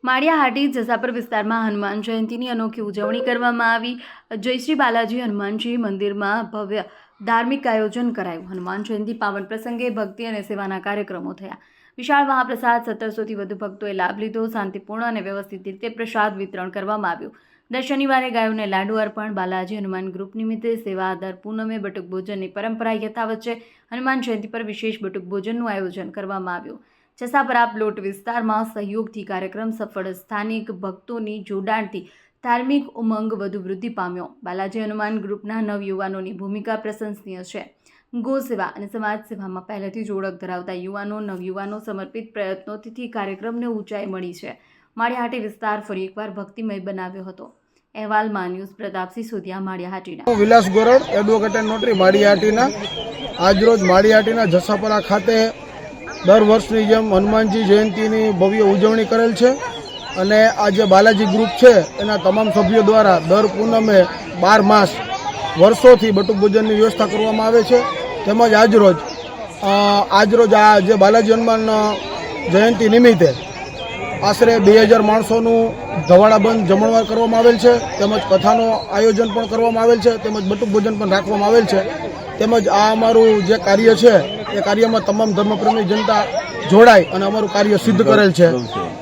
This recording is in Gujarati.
માળિયાહાટી જસાપર વિસ્તારમાં હનુમાન જયંતીની અનોખી ઉજવણી કરવામાં આવી। જય શ્રી બાલાજી હનુમાનજી મંદિરમાં ભવ્ય ધાર્મિક આયોજન કરાયું। હનુમાન જયંતી પાવન પ્રસંગે ભક્તિ અને સેવાના કાર્યક્રમો થયા। વિશાળ મહાપ્રસાદ 1700થી વધુ ભક્તોએ લાભ લીધો। શાંતિપૂર્ણ અને વ્યવસ્થિત રીતે પ્રસાદ વિતરણ કરવામાં આવ્યું। દર શનિવારે ગાયોને લાડુ અર્પણ। બાલાજી હનુમાન ગ્રુપ નિમિત્તે સેવા દર પૂનમે બટુક ભોજનની પરંપરા યથાવત છે। હનુમાન જયંતી પર વિશેષ બટુક ભોજનનું આયોજન કરવામાં આવ્યું। જસાપરા પ્લોટ વિસ્તારમાં સહયોગથી કાર્યક્રમ સફળ। સ્થાનિક ભક્તોની જોડાણથી ધાર્મિક ઉમંગ વધુ વૃદ્ધિ પામ્યો। બાલાજી હનુમાન ગ્રુપના નવયુવાનોની ભૂમિકા પ્રશંસનીય છે। ગો સેવા અને સમાજ સેવામાં પહેલેથી જ ઓળખ ધરાવતા યુવાનો નવયુવાનો સમર્પિત પ્રયત્નોથી કાર્યક્રમને ઊંચાઈ મળી છે। માળિયાહાટી વિસ્તાર ફરી એકવાર ભક્તિમય બનાવ્યો હતો। અહેવાલમાં news Pratapsinh Sodhiya, Maliyahatina. Vilas Gorad, advocate and notary, Maliyahatina. આજરોજ માળિયાહાટીના જસાપરા ખાતે દર વર્ષની જેમ હનુમાનજી જયંતીની ભવ્ય ઉજવણી કરેલ છે અને આ જે બાલાજી ગ્રુપ છે એના તમામ સભ્યો દ્વારા દર પૂનમે 12 માસ વર્ષોથી બટુક ભોજનની વ્યવસ્થા કરવામાં આવે છે। તેમજ આજરોજ આ જે બાલાજી હનુમાન જયંતી નિમિત્તે આશરે 2000 માણસોનું ધવાડાબંધ જમણવાર કરવામાં આવેલ છે। તેમજ કથાનો આયોજન પણ કરવામાં આવેલ છે। તેમજ બટુક ભોજન પણ રાખવામાં આવેલ છે। તેમજ આ અમારું જે કાર્ય છે એ કાર્યમાં તમામ ધર્મપ્રેમી જનતા જોડાય અને અમારું કાર્ય સિદ્ધ કરેલ છે।